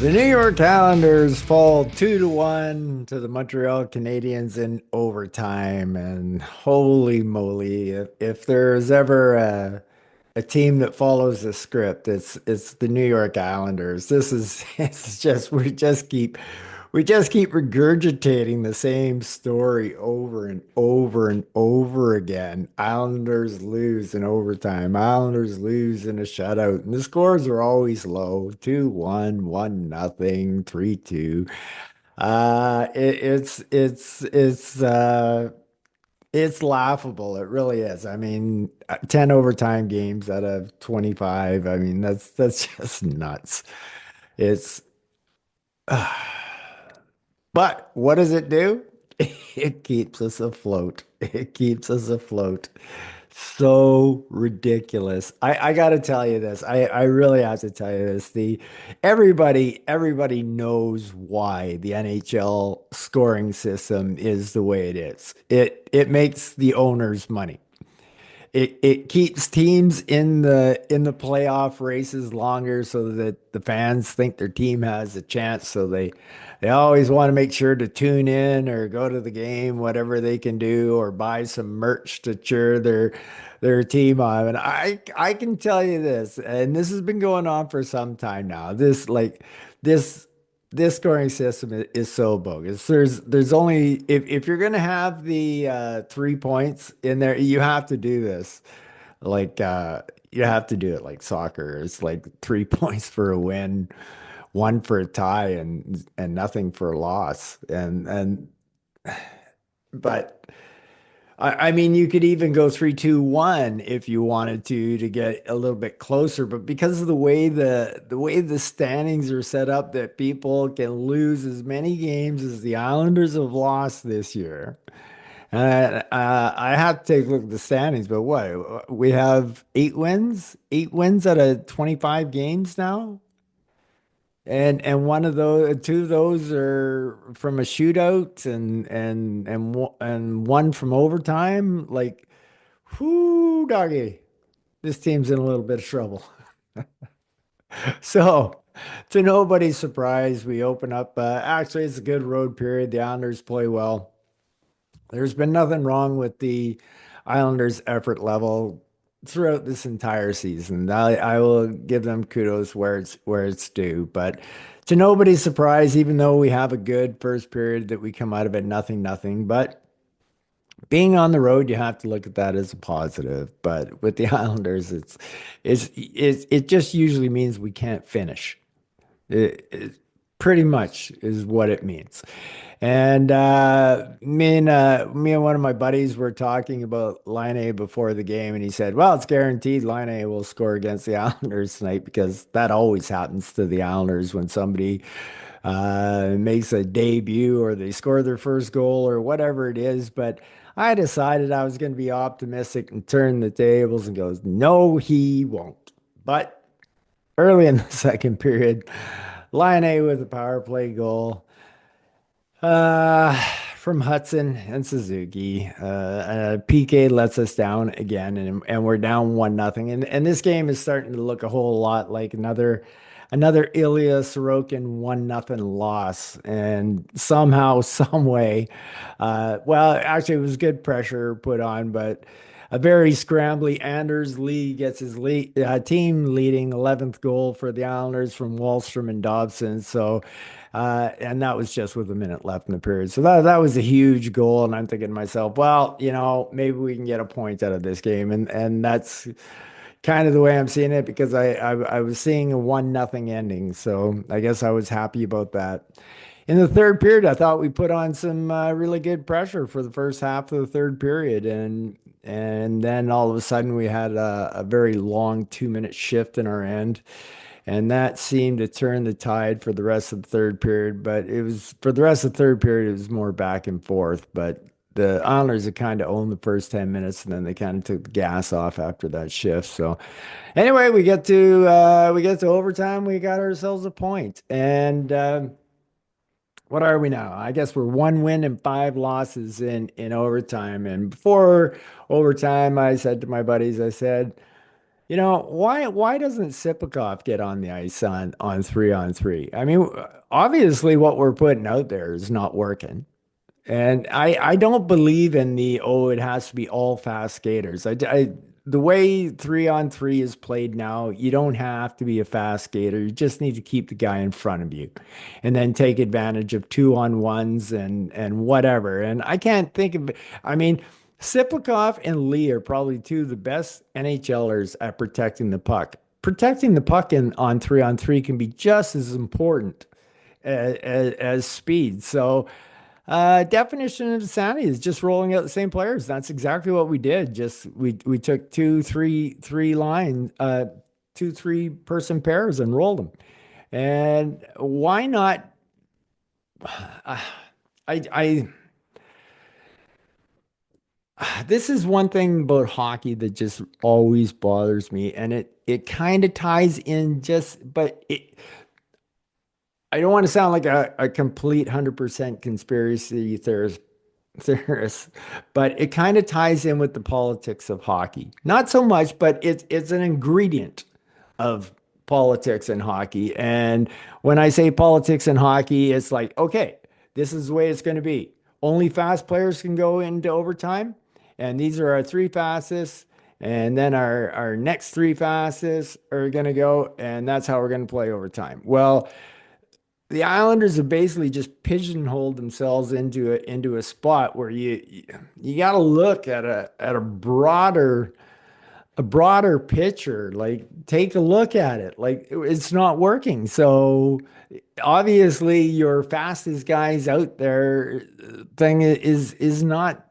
The New York Islanders fall 2-1 to the Montreal Canadiens in overtime. And holy moly, if there's ever a team that follows the script, it's the New York Islanders. This is it's just we just keep regurgitating the same story over and over and over again. Islanders lose in overtime. Islanders lose in a shutout. And the scores are always low. 2-1, 1-0, 3-2. It's laughable. It really is. I mean, 10 overtime games out of 25. I mean, that's just nuts. It's But what does it do? It keeps us afloat. It keeps us afloat. So ridiculous. I gotta tell you this. I really have to tell you this. Everybody knows why the NHL scoring system is the way it is. It makes the owners money. It keeps teams in the playoff races longer so that the fans think their team has a chance. So they always want to make sure to tune in or go to the game, whatever they can do, or buy some merch to cheer their team on. And I can tell you this, and this has been going on for some time now. This this scoring system is so bogus. There's only if you're gonna have the 3 points in there, you have to do this. Like you have to do it like soccer. It's like 3 points for a win, one for a tie, and nothing for a loss. And but I mean, you could even go 3-2-1 if you wanted to get a little bit closer, but because of the way the standings are set up, that people can lose as many games as the Islanders have lost this year. And I have to take a look at the standings, but what? We have 8 wins out of 25 games now. And one of those, two of those are from a shootout, and one from overtime. Like, whoo, doggy, this team's in a little bit of trouble. So, to nobody's surprise, we open up. Actually, it's a good road period. The Islanders play well. There's been nothing wrong with the Islanders' effort level throughout this entire season. I will give them kudos where it's due. But to nobody's surprise, even though we have a good first period that we come out of it nothing, nothing. But being on the road, you have to look at that as a positive. But with the Islanders, it just usually means we can't finish. It pretty much is what it means. And me and one of my buddies were talking about Line before the game, and he said, "Well, it's guaranteed Line will score against the Islanders tonight because that always happens to the Islanders when somebody makes a debut or they score their first goal or whatever it is." But I decided I was going to be optimistic and turn the tables and goes, "No, he won't." But early in the second period, Line with a power play goal. Uh, from Hudson and Suzuki. PK lets us down again, and we're down 1-0. And this game is starting to look a whole lot like another Ilya Sorokin 1-0 loss. And somehow, some way, well, actually, it was good pressure put on, but a very scrambly Anders Lee gets his team leading 11th goal for the Islanders from Wallstrom and Dobson. So, and that was just with a minute left in the period. So that was a huge goal. And I'm thinking to myself, well, maybe we can get a point out of this game. And that's kind of the way I'm seeing it because I was seeing a 1-0 ending. So I guess I was happy about that. In the third period, I thought we put on some really good pressure for the first half of the third period, and then all of a sudden we had a very long 2-minute shift in our end, and that seemed to turn the tide for the rest of the third period. But it was for the rest of the third period, it was more back and forth. But the Islanders had kind of owned the first 10 minutes, and then they kind of took the gas off after that shift. So anyway, we get to overtime. We got ourselves a point, and what are we now? I guess we're 1 win and 5 losses in overtime. And before overtime, I said to my buddies, I said, Why doesn't Sipikov get on the ice on 3-on-3? I mean, obviously what we're putting out there is not working. And I don't believe in it has to be all fast skaters. The way 3-on-3 is played now, you don't have to be a fast skater. You just need to keep the guy in front of you and then take advantage of 2-on-1s and whatever. And I can't think of, I mean, Siplikov and Lee are probably two of the best NHLers at protecting the puck. Protecting the puck on 3-on-3 can be just as important as speed. So, definition of insanity is just rolling out the same players. That's exactly what we did. Just we took two, 3 person pairs and rolled them. And why not? Uh, I this is one thing about hockey that just always bothers me, and it kind of ties in but I don't want to sound like a complete 100% conspiracy theorist, but it kind of ties in with the politics of hockey. Not so much, but it's an ingredient of politics in hockey. And when I say politics in hockey, it's like, okay, this is the way it's going to be. Only fast players can go into overtime, and these are our 3 fastest. And then our next 3 fastest are going to go, and that's how we're going to play overtime. Well, the Islanders have basically just pigeonholed themselves into a spot where you got to look at a broader picture. Like, take a look at it. Like, it's not working. So obviously your fastest guys out there thing is not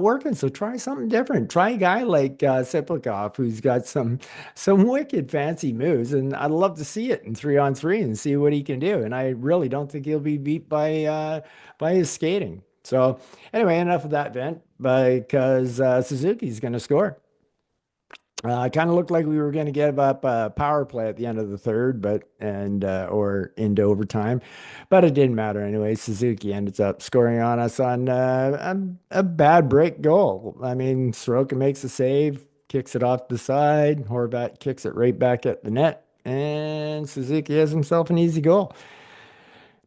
working. So try something different. Try a guy like Siplikov, who's got some wicked fancy moves, and I'd love to see it in 3-on-3 and see what he can do. And I really don't think he'll be beat by his skating. So anyway, enough of that vent because Suzuki's going to score. Kind of looked like we were going to give up a power play at the end of the third, or into overtime, but it didn't matter anyway. Suzuki ended up scoring on us on a bad break goal. I mean, Soroka makes a save, kicks it off the side. Horvat kicks it right back at the net, and Suzuki has himself an easy goal.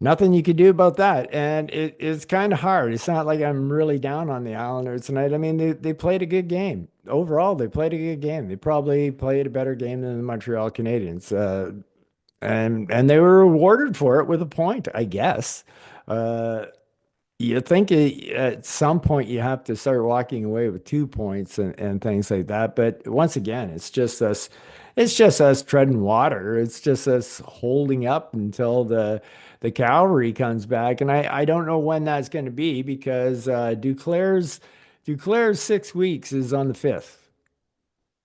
Nothing you could do about that. And it's kind of hard. It's not like I'm really down on the Islanders tonight. I mean, they played a good game. Overall, they played a good game. They probably played a better game than the Montreal Canadiens. And they were rewarded for it with a point, I guess. Uh, you think at some point you have to start walking away with 2 points and things like that. But once again, it's just us treading water. It's just us holding up until the cavalry comes back. And I don't know when that's going to be because Duclair's 6 weeks is on the 5th.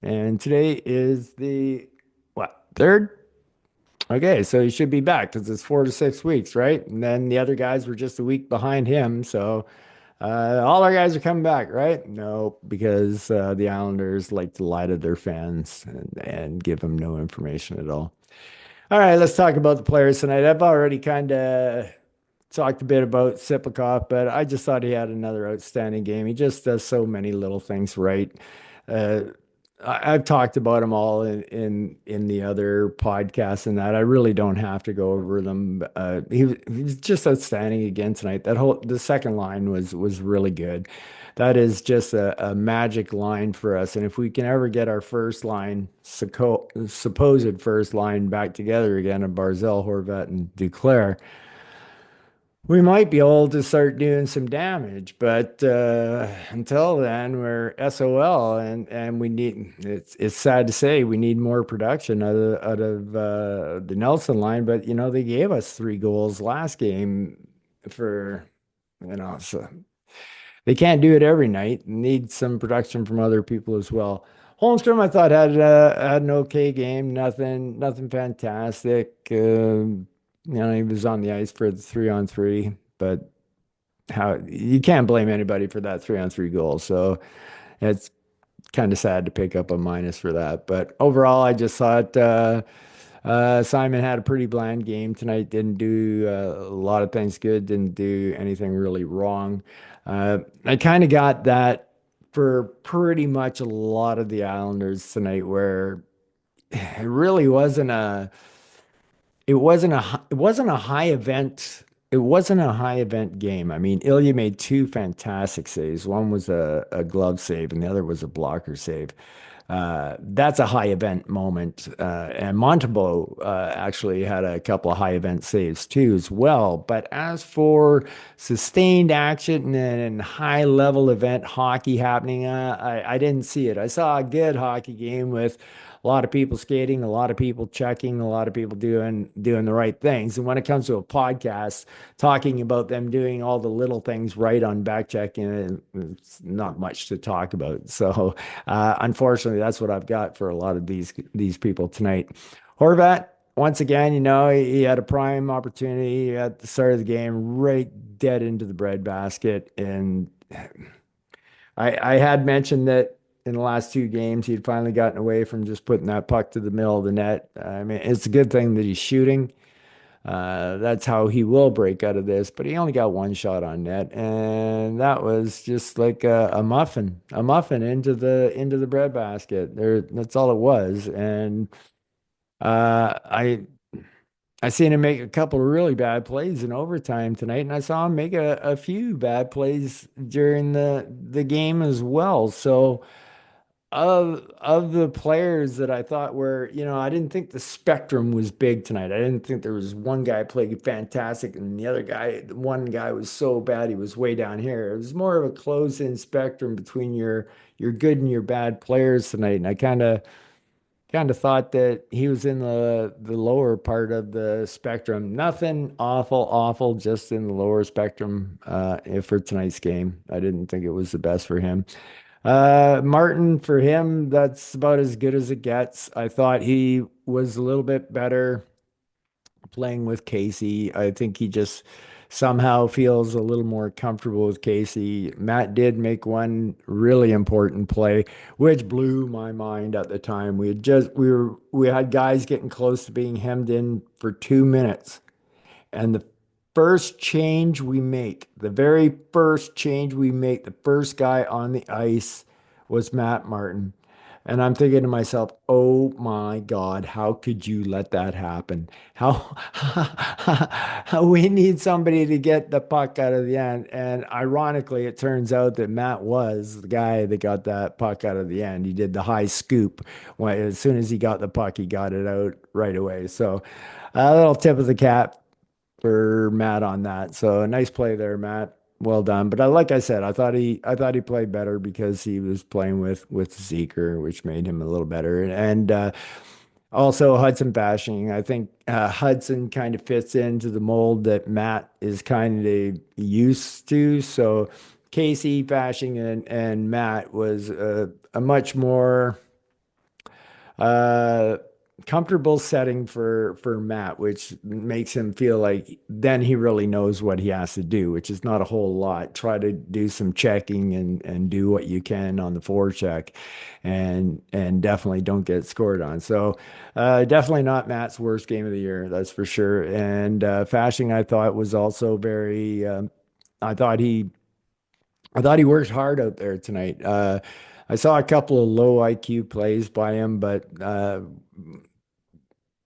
And today is the what, third? Okay, so he should be back because it's 4 to 6 weeks, right? And then the other guys were just a week behind him. So all our guys are coming back, right? No, because the Islanders like to lie to their fans and give them no information at all. All right, let's talk about the players tonight. I've already kind of talked a bit about Sipakov, but I just thought he had another outstanding game. He just does so many little things right. Uh, I've talked about them all in the other podcasts and that. I really don't have to go over them. He was just outstanding again tonight. The second line was really good. That is just a magic line for us. And if we can ever get our first line, supposed first line back together again of Barzell, Horvat, and Duclair, we might be able to start doing some damage, but until then, we're SOL, and we need. It's sad to say we need more production out of the Nelson line, but they gave us 3 goals last game for so they can't do it every night. Need some production from other people as well. Holmstrom, I thought had an okay game. Nothing fantastic. He was on the ice for the 3-on-3, but how you can't blame anybody for that 3-on-3 goal. So it's kind of sad to pick up a minus for that. But overall, I just thought Simon had a pretty bland game tonight. Didn't do a lot of things good. Didn't do anything really wrong. I kind of got that for pretty much a lot of the Islanders tonight, where it really wasn't a it wasn't a high event. It wasn't a high event game. I mean, Ilya made two fantastic saves. One was a glove save, and the other was a blocker save. That's a high event moment. And Montembeault actually had a couple of high event saves too, as well. But as for sustained action and high level event hockey happening, I didn't see it. I saw a good hockey game with a lot of people skating, a lot of people checking, a lot of people doing the right things. And when it comes to a podcast, talking about them doing all the little things right on back checking, it's not much to talk about. So unfortunately, that's what I've got for a lot of these people tonight. Horvat, once again, he had a prime opportunity at the start of the game, right dead into the breadbasket, and I had mentioned that in the last two games, he'd finally gotten away from just putting that puck to the middle of the net. I mean, it's a good thing that he's shooting. That's how he will break out of this, but he only got one shot on net, and that was just like a muffin into the breadbasket. There, that's all it was. And uh, I I seen him make a couple of really bad plays in overtime tonight, and I saw him make a few bad plays during the game as well. So of the players that I thought were, I didn't think the spectrum was big tonight. I didn't think there was one guy playing fantastic and the other guy, one guy was so bad he was way down here. It was more of a closed-in spectrum between your good and your bad players tonight. And I kind of thought that he was in the lower part of the spectrum. Nothing awful, just in the lower spectrum for tonight's game. I didn't think it was the best for him. Martin, for him, that's about as good as it gets. I thought he was a little bit better playing with Casey. I think he just somehow feels a little more comfortable with Casey. Matt did make one really important play, which blew my mind at the time. We had guys getting close to being hemmed in for 2 minutes. And the first change we make, the very first change we make, the first guy on the ice was Matt Martin. And I'm thinking to myself, oh my God, how could you let that happen? How we need somebody to get the puck out of the end. And ironically, it turns out that Matt was the guy that got that puck out of the end. He did the high scoop. As soon as he got the puck, he got it out right away. So a little tip of the cap for Matt on that. So a nice play there, Matt. Well done. But like I said, I thought he played better because he was playing with Zeker, which made him a little better. And also Hudson bashing. I think Hudson kind of fits into the mold that Matt is kind of used to. So Casey bashing and Matt was a much more uh, comfortable setting for Matt, which makes him feel like then he really knows what he has to do, which is not a whole lot. Try to do some checking and do what you can on the forecheck, and definitely don't get scored on. So definitely not Matt's worst game of the year, that's for sure. And Fashing, I thought was also very. I thought he I thought he worked hard out there tonight. I saw a couple of low IQ plays by him, but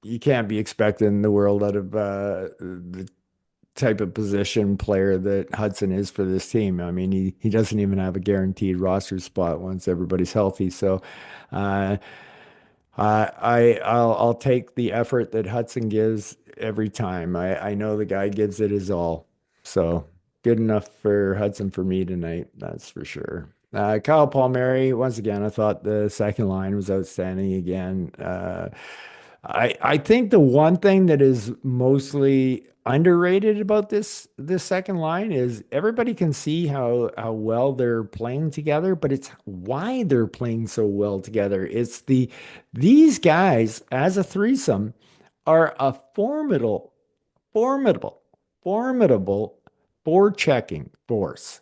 you can't be expecting the world out of the type of position player that Hudson is for this team. I mean, he doesn't even have a guaranteed roster spot once everybody's healthy. So uh, I'll take the effort that Hudson gives every time. I know the guy gives it his all. So good enough for Hudson for me tonight, that's for sure. Kyle Palmieri, once again, I thought the second line was outstanding again. I think the one thing that is mostly underrated about this second line is everybody can see how well they're playing together, but it's why they're playing so well together. It's these guys as a threesome are a formidable, formidable forechecking force.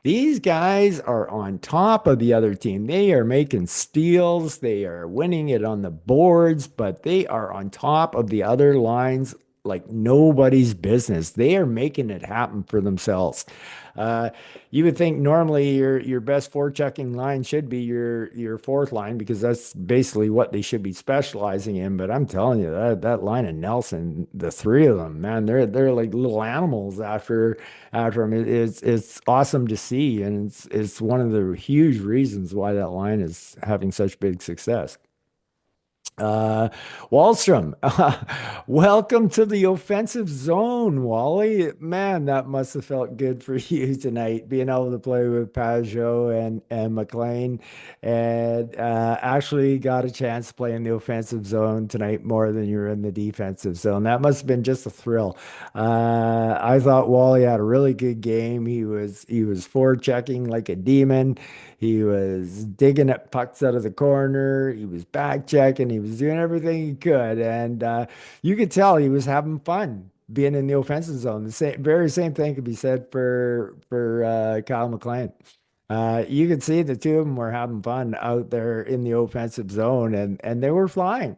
These guys are on top of the other team. They are making steals. They are winning it on the boards, but they are on top of the other lines like nobody's business. They are making it happen for themselves. Uh, you would think normally your best forechecking line should be your fourth line because that's basically what they should be specializing in. But I'm telling you that line of Nelson, the three of them, man, they're like little animals after him. It's awesome to see, and it's one of the huge reasons why that line is having such big success. Uh, Wallstrom, welcome to the offensive zone, Wally. Man, that must have felt good for you tonight, being able to play with Pajot and McLean, and actually got a chance to play in the offensive zone tonight more than you were in the defensive zone. That must have been just a thrill. I thought Wally had a really good game. He was forward checking like a demon. He was digging at pucks out of the corner. He was back checking. He was doing everything he could, and you could tell he was having fun being in the offensive zone. The very same thing could be said for Kyle McLean. You could see the two of them were having fun out there in the offensive zone, and they were flying.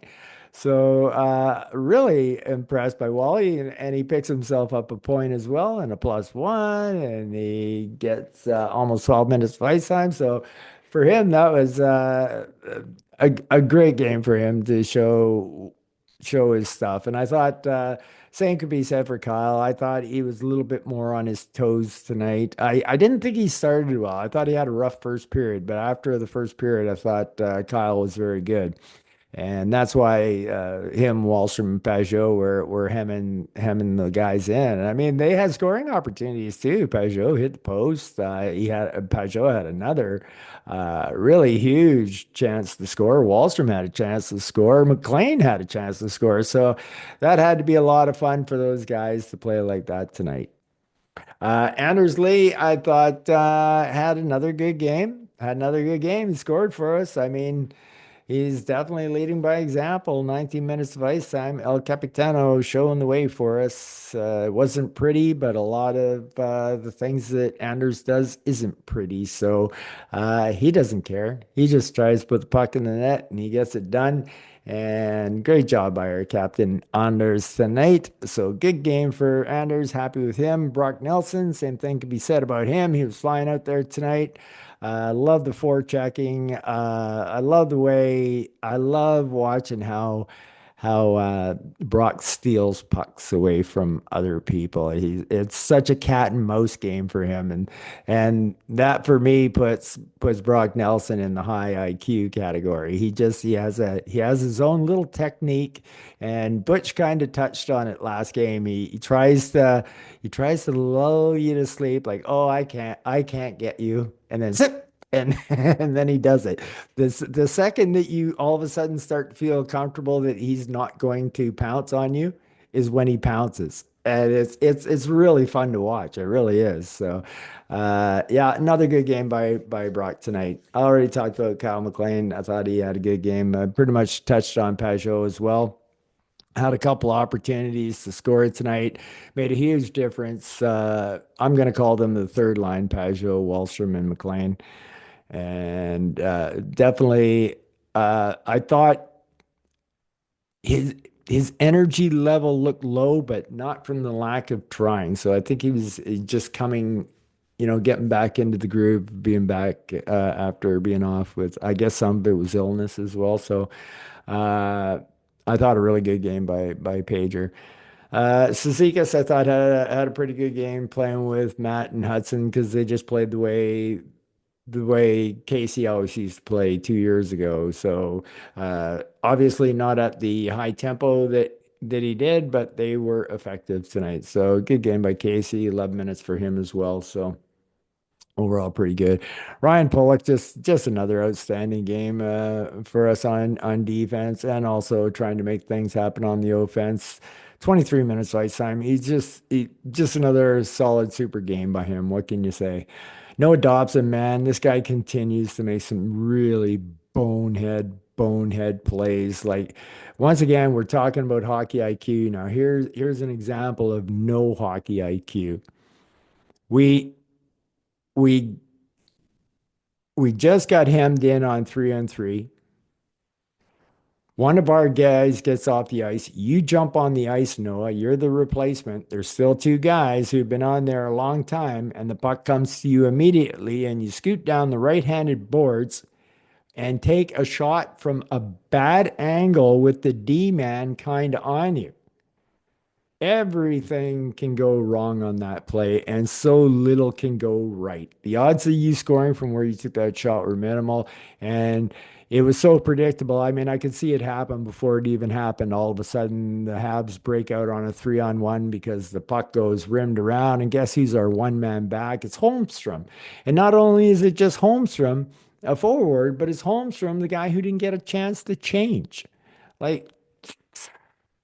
So really impressed by Wally, and he picks himself up a point as well and a +1, and he gets almost 12 minutes of ice time. So for him, that was a great game for him to show his stuff. And I thought same could be said for Kyle. I thought he was a little bit more on his toes tonight. I didn't think he started well. I thought he had a rough first period, but after the first period, I thought Kyle was very good. And that's why him, Wallstrom, and Pajot were hemming the guys in. I mean, they had scoring opportunities too. Pajot hit the post. Pajot had another really huge chance to score. Wallstrom had a chance to score. McLean had a chance to score. So that had to be a lot of fun for those guys to play like that tonight. Anders Lee, I thought had another good game. Had another good game. He scored for us. I mean. He's definitely leading by example. 19 minutes of ice time. El Capitano showing the way for us. It wasn't pretty, but a lot of the things that Anders does isn't pretty. So he doesn't care. He just tries to put the puck in the net and he gets it done. And great job by our captain, Anders, tonight. So good game for Anders. Happy with him. Brock Nelson, same thing could be said about him. He was flying out there tonight. I love the forechecking. I love watching how Brock steals pucks away from other people. It's such a cat and mouse game for him, and that for me puts Brock Nelson in the high IQ category. He has his own little technique, and Butch kind of touched on it last game. He tries to lull you to sleep, like, oh, I can't get you, and then zip. And and then he does it. The second that you all of a sudden start to feel comfortable that he's not going to pounce on you is when he pounces. And it's really fun to watch. It really is. So yeah, another good game by Brock tonight. I already talked about Kyle McLean. I thought he had a good game. Pretty much touched on Pajot as well. Had a couple opportunities to score tonight, made a huge difference. I'm going to call them the third line, Pajot, Wallstrom, and McLean. And definitely, I thought his his energy level looked low, but not from the lack of trying. So I think he was just coming, getting back into the groove, being back after being off with, I guess some of it was illness as well. So uh, I thought a really good game by Pager. Cizikas, I thought had a pretty good game playing with Matt and Hudson because they just played the way Casey always used to play 2 years ago. So obviously not at the high tempo that he did, but they were effective tonight. So good game by Casey. 11 minutes for him as well. So overall pretty good. Ryan Pollock, just another outstanding game for us on defense and also trying to make things happen on the offense. 23 minutes ice time. Just another solid super game by him. What can you say? Noah Dobson, man, this guy continues to make some really bonehead plays. Like once again, we're talking about hockey IQ. Now here's an example of no hockey IQ. We we we just got hemmed in on 3-on-3. One of our guys gets off the ice. You jump on the ice, Noah. You're the replacement. There's still two guys who've been on there a long time, and the puck comes to you immediately, and you scoot down the right-handed boards and take a shot from a bad angle with the D man kind of on you. Everything can go wrong on that play, and so little can go right. The odds of you scoring from where you took that shot were minimal, and it was so predictable. I mean, I could see it happen before it even happened. All of a sudden, the Habs break out on a 3-on-1 because the puck goes rimmed around, and guess who's our one man back? It's Holmstrom. And not only is it just Holmstrom, a forward, but it's Holmstrom, the guy who didn't get a chance to change. Like,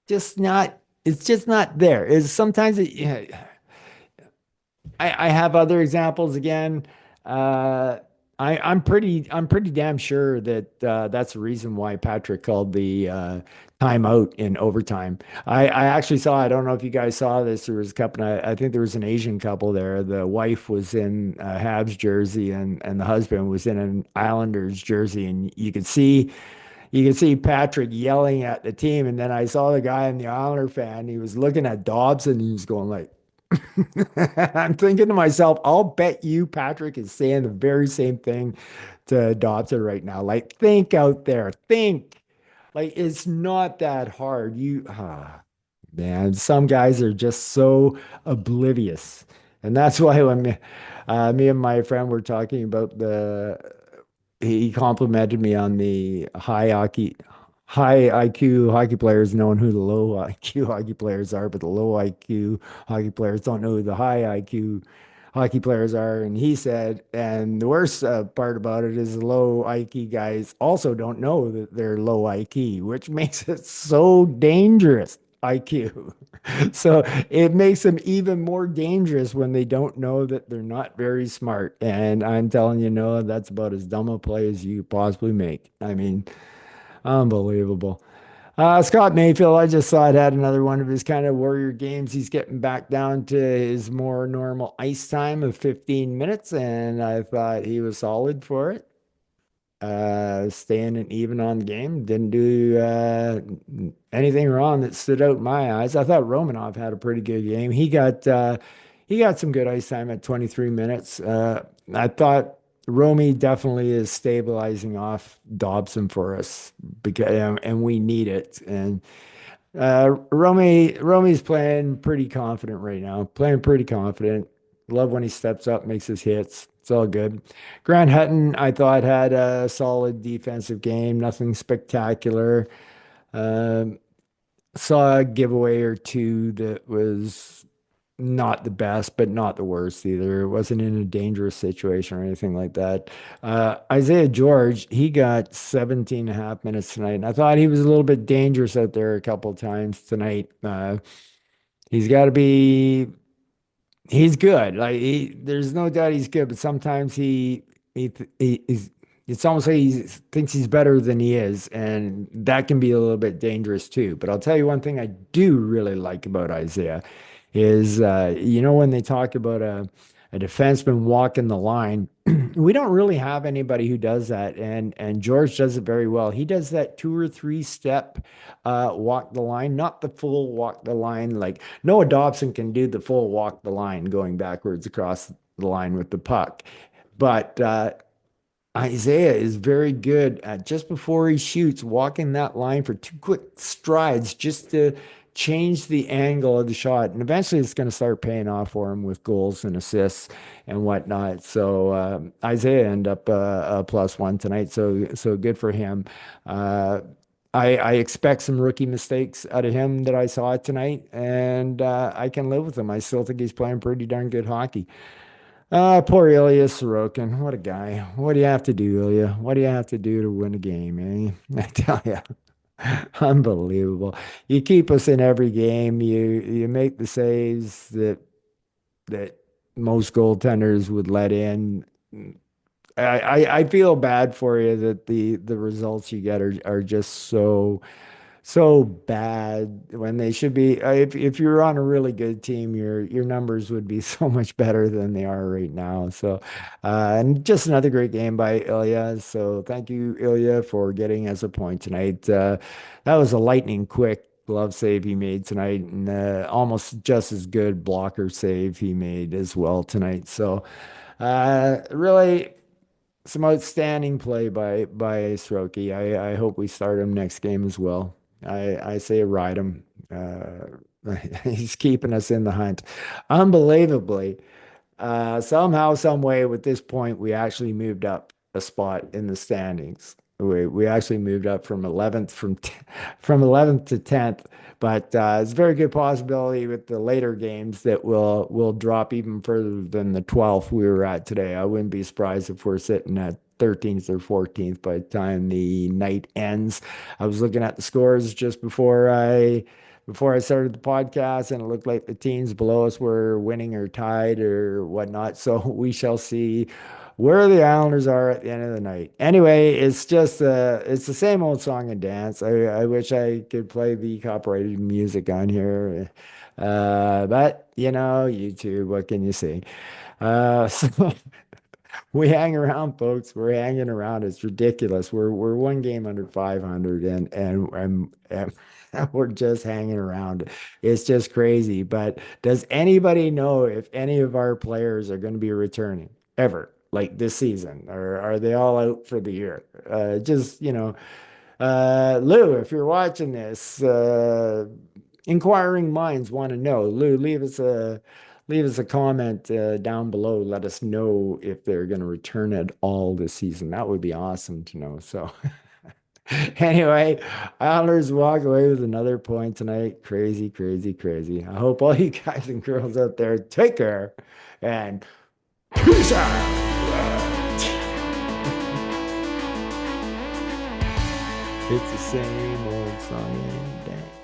just not it's just not there. Is sometimes it, yeah, I have other examples again. Uh, I'm pretty damn sure that that's the reason why Patrick called the timeout in overtime. I actually saw. I don't know if you guys saw this. There was a couple. I think there was an Asian couple there. The wife was in a Habs jersey, and the husband was in an Islanders jersey, and you can see Patrick yelling at the team. And then I saw the guy in the Islander fan. He was looking at Dobson. He was going like, I'm thinking to myself, I'll bet you Patrick is saying the very same thing to Dobson right now. Like, think out there, think. Like, it's not that hard. Man, some guys are just so oblivious. And that's why when me and my friend were talking about he complimented me on the high IQ hockey players knowing who the low IQ hockey players are, but the low IQ hockey players don't know who the high IQ hockey players are. And he said, and the worst part about it is the low IQ guys also don't know that they're low IQ, which makes it so dangerous. IQ. So it makes them even more dangerous when they don't know that they're not very smart. And I'm telling you, no, that's about as dumb a play as you possibly make. I mean, unbelievable. Scott Mayfield, I just saw it had another one of his kind of warrior games. He's getting back down to his more normal ice time of 15 minutes, and I thought he was solid for it. Staying and even on the game. Didn't do anything wrong that stood out in my eyes. I thought Romanov had a pretty good game. He got some good ice time at 23 minutes. I thought Romy definitely is stabilizing off Dobson for us because and we need it. And Romy's playing pretty confident right now. Playing pretty confident. Love when he steps up, makes his hits. It's all good. Grant Hutton, I thought had a solid defensive game. Nothing spectacular. Um, Saw a giveaway or two that was not the best, but not the worst either. It wasn't in a dangerous situation or anything like that. Isaiah George, he got 17 and a half minutes tonight. And I thought he was a little bit dangerous out there a couple of times tonight. He's got to be He's good. There's no doubt he's good, but sometimes he's. It's almost like he thinks he's better than he is, and that can be a little bit dangerous too. But I'll tell you one thing I do really like about Isaiah is, when they talk about a defenseman walking the line, we don't really have anybody who does that, and George does it very well. He does that 2 or 3 step walk the line, not the full walk the line. Like Noah Dobson can do the full walk the line, going backwards across the line with the puck, but Isaiah is very good at just before he shoots, walking that line for 2 quick strides just to change the angle of the shot. And eventually it's going to start paying off for him with goals and assists and whatnot. So Isaiah ended up a +1 tonight. So good for him. Uh, I expect some rookie mistakes out of him that I saw tonight, and I can live with them. I still think he's playing pretty darn good hockey. Poor Ilya Sorokin. What a guy. What do you have to do, Ilya? What do you have to do to win a game, eh? I tell you, unbelievable. You keep us in every game. You make the saves that most goaltenders would let in. I feel bad for you that the results you get are just so bad when they should be. If you're on a really good team, your numbers would be so much better than they are right now. So, and just another great game by Ilya. So thank you, Ilya, for getting us a point tonight. That was a lightning quick glove save he made tonight, and almost just as good blocker save he made as well tonight. So, really some outstanding play by Sroki. I hope we start him next game as well. I say ride him. He's keeping us in the hunt. Unbelievably, somehow, some way, with this point, we actually moved up a spot in the standings. We actually moved up from 11th from 11th to 10th, but it's a very good possibility with the later games that we'll drop even further than the 12th we were at today. I wouldn't be surprised if we're sitting at 13th or 14th by the time the night ends. I was looking at the scores just before I started the podcast, and it looked like the teams below us were winning or tied or whatnot. So we shall see where the Islanders are at the end of the night. Anyway, it's the same old song and dance. I wish I could play the copyrighted music on here. But YouTube, what can you say? So we hang around, folks. We're hanging around. It's ridiculous. We're one game under 500, and we're just hanging around. It's just crazy. But does anybody know if any of our players are going to be returning ever, like this season, or are they all out for the year? Lou, if you're watching this, inquiring minds want to know. Lou, leave us a comment down below. Let us know if they're going to return at all this season. That would be awesome to know. So anyway, Islanders walk away with another point tonight. Crazy, crazy, crazy. I hope all you guys and girls out there take care and peace out. It's the same old song and dance.